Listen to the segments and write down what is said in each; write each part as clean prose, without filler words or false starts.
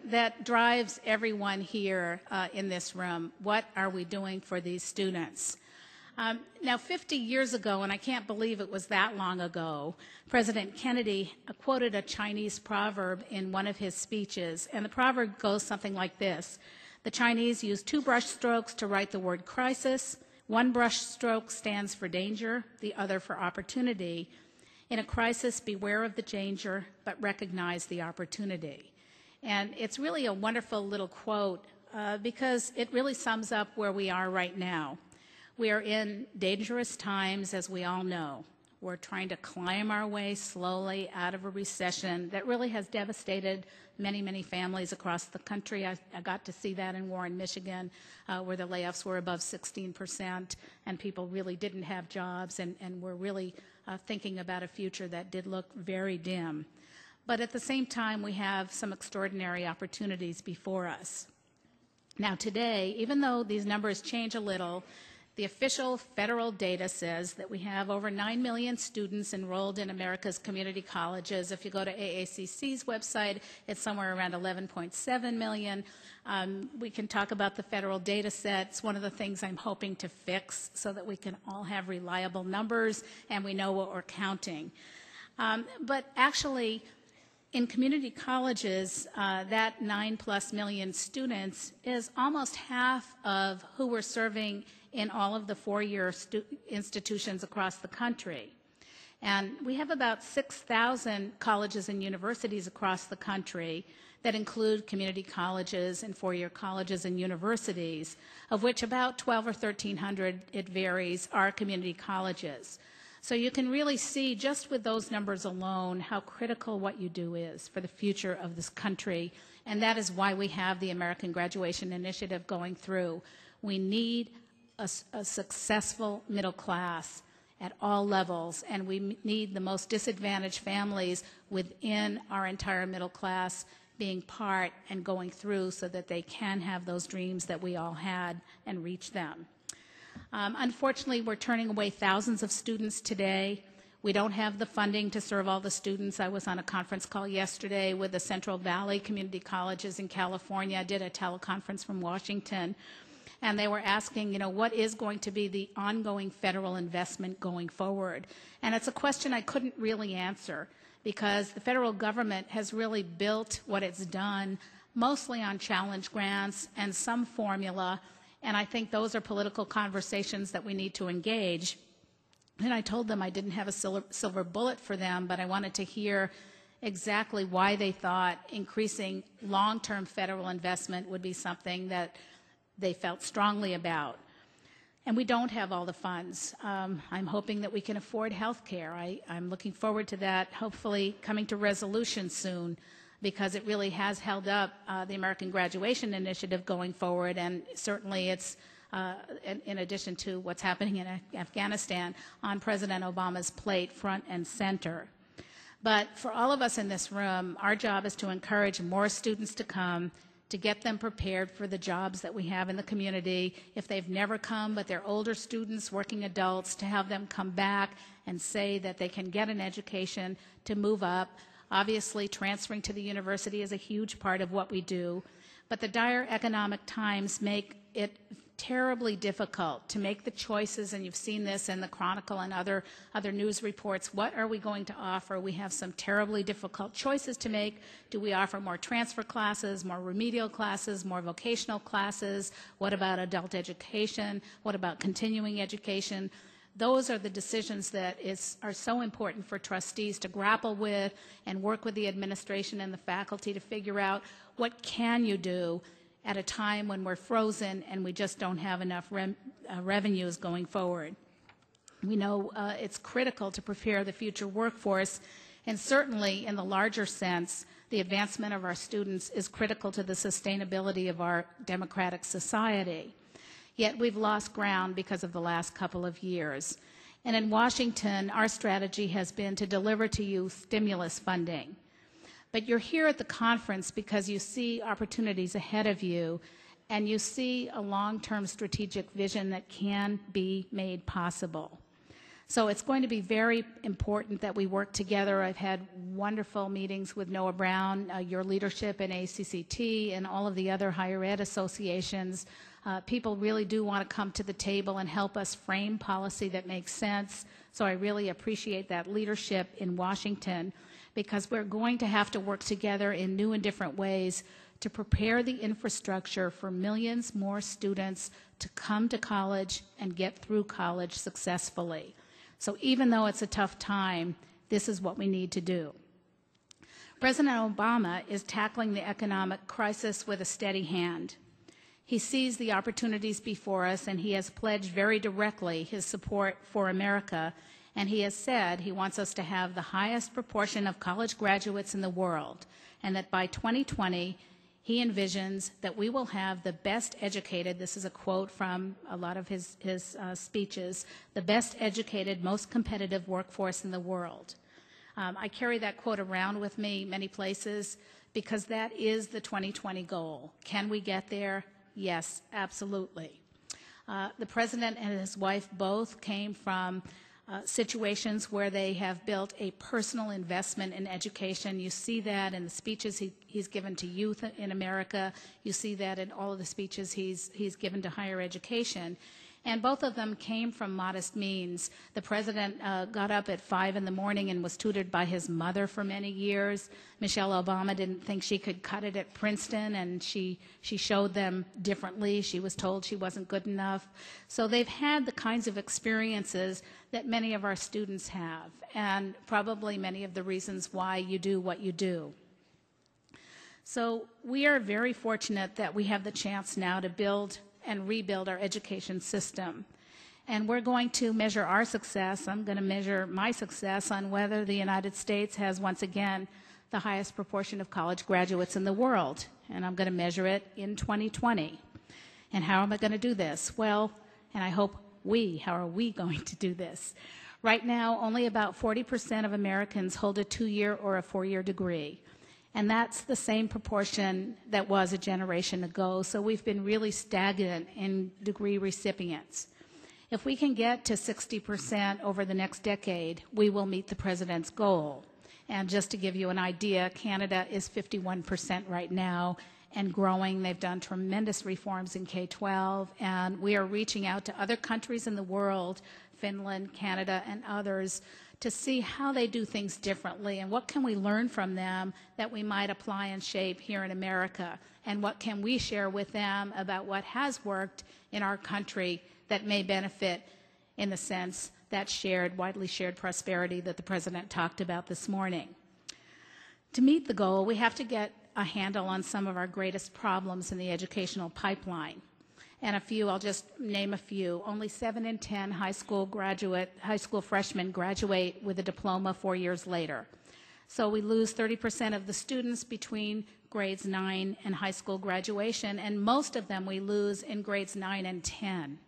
that drives everyone here in this room. What are we doing for these students? Now, 50 years ago, and I can't believe it was that long ago, President Kennedy quoted a Chinese proverb in one of his speeches, and the proverb goes something like this. The Chinese use 2 brush strokes to write the word crisis. 1 brush stroke stands for danger, the other for opportunity. In a crisis, beware of the danger, but recognize the opportunity. And it's really a wonderful little quote because it really sums up where we are right now. We are in dangerous times, as we all know. We're trying to climb our way slowly out of a recession that really has devastated many, many families across the country. I got to see that in Warren, Michigan, where the layoffs were above 16%, and people really didn't have jobs and were really thinking about a future that did look very dim. But at the same time, we have some extraordinary opportunities before us. Now today, even though these numbers change a little, the official federal data says that we have over 9 million students enrolled in America's community colleges. If you go to AACC's website, it's somewhere around 11.7 million. We can talk about the federal data sets. One of the things I'm hoping to fix so that we can all have reliable numbers and we know what we're counting. But actually, in community colleges, that 9+ million students is almost half of who we're serving in all of the 4-year institutions across the country. And we have about 6,000 colleges and universities across the country that include community colleges and 4-year colleges and universities, of which about 1,200 or 1,300, it varies, are community colleges. So you can really see just with those numbers alone how critical what you do is for the future of this country, and that is why we have the American Graduation Initiative going through. We need a successful middle class at all levels, and we need the most disadvantaged families within our entire middle class being part and going through so that they can have those dreams that we all had and reach them. Unfortunately, we're turning away thousands of students today. We don't have the funding to serve all the students. I was on a conference call yesterday with the Central Valley Community Colleges in California. I did a teleconference from Washington, and they were asking, you know, what is going to be the ongoing federal investment going forward? And it's a question I couldn't really answer because the federal government has really built what it's done mostly on challenge grants and some formula. And I think those are political conversations that we need to engage. And I told them I didn't have a silver bullet for them, but I wanted to hear exactly why they thought increasing long-term federal investment would be something that they felt strongly about. And we don't have all the funds. I'm hoping that we can afford health care. I'm looking forward to that, hopefully coming to resolution soon, because it really has held up the American Graduation Initiative going forward, and certainly it's, in addition to what's happening in Afghanistan, on President Obama's plate front and center. But for all of us in this room, our job is to encourage more students to come, to get them prepared for the jobs that we have in the community. If they've never come, but they're older students, working adults, to have them come back and say that they can get an education to move up. Obviously, transferring to the university is a huge part of what we do, but the dire economic times make it terribly difficult to make the choices, and you've seen this in the Chronicle and other news reports. What are we going to offer? We have some terribly difficult choices to make. Do we offer more transfer classes, more remedial classes, more vocational classes? What about adult education? What about continuing education? Those are the decisions that are so important for trustees to grapple with and work with the administration and the faculty to figure out what can you do at a time when we're frozen and we just don't have enough revenues going forward. We know it's critical to prepare the future workforce, and certainly in the larger sense, the advancement of our students is critical to the sustainability of our democratic society. Yet we've lost ground because of the last couple of years. And in Washington, our strategy has been to deliver to you stimulus funding. But you're here at the conference because you see opportunities ahead of you, and you see a long-term strategic vision that can be made possible. So it's going to be very important that we work together. I've had wonderful meetings with Noah Brown, your leadership in ACCT, and all of the other higher ed associations. People really do want to come to the table and help us frame policy that makes sense. So I really appreciate that leadership in Washington, because we're going to have to work together in new and different ways to prepare the infrastructure for millions more students to come to college and get through college successfully. So even though it's a tough time, this is what we need to do. President Obama is tackling the economic crisis with a steady hand. He sees the opportunities before us, and he has pledged very directly his support for America, and he has said he wants us to have the highest proportion of college graduates in the world, and that by 2020, he envisions that we will have the best educated, this is a quote from a lot of his speeches, the best educated, most competitive workforce in the world. I carry that quote around with me many places because that is the 2020 goal. Can we get there? Yes, absolutely. The president and his wife both came from situations where they have built a personal investment in education. You see that in the speeches he's given to youth in America. You see that in all of the speeches he's given to higher education. And both of them came from modest means. The president got up at 5 in the morning and was tutored by his mother for many years. Michelle Obama didn't think she could cut it at Princeton, and she showed them differently. She was told she wasn't good enough. So they've had the kinds of experiences that many of our students have, and probably many of the reasons why you do what you do. So we are very fortunate that we have the chance now to build and rebuild our education system. And we're going to measure our success. I'm going to measure my success on whether the United States has, once again, the highest proportion of college graduates in the world. And I'm going to measure it in 2020. And how am I going to do this? Well, and I hope how are we going to do this? Right now, only about 40% of Americans hold a 2-year or a 4-year degree. And that's the same proportion that was a generation ago. So we've been really stagnant in degree recipients. If we can get to 60% over the next decade, we will meet the president's goal. And just to give you an idea, Canada is 51% right now and growing. They've done tremendous reforms in K-12, and we are reaching out to other countries in the world, Finland, Canada, and others, to see how they do things differently and what can we learn from them that we might apply and shape here in America, and what can we share with them about what has worked in our country that may benefit in the sense that widely shared prosperity that the president talked about this morning. To meet the goal, we have to get a handle on some of our greatest problems in the educational pipeline. And I'll just name a few. Only 7 in 10 high school freshmen graduate with a diploma 4 years later. So we lose 30% of the students between grades 9 and high school graduation, and most of them we lose in grades 9 and 10.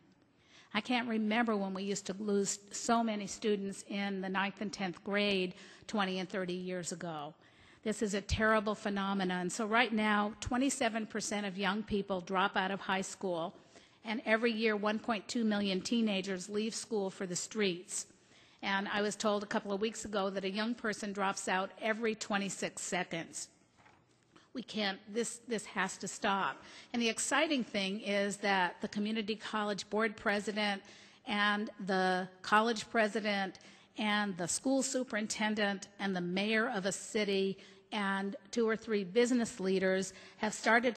I can't remember when we used to lose so many students in the 9th and 10th grade 20 and 30 years ago. This is a terrible phenomenon. So right now, 27% of young people drop out of high school, and every year 1.2 million teenagers leave school for the streets. And I was told a couple of weeks ago that a young person drops out every 26 seconds. This has to stop. And the exciting thing is that the community college board president and the college president and the school superintendent and the mayor of a city and 2 or 3 business leaders have started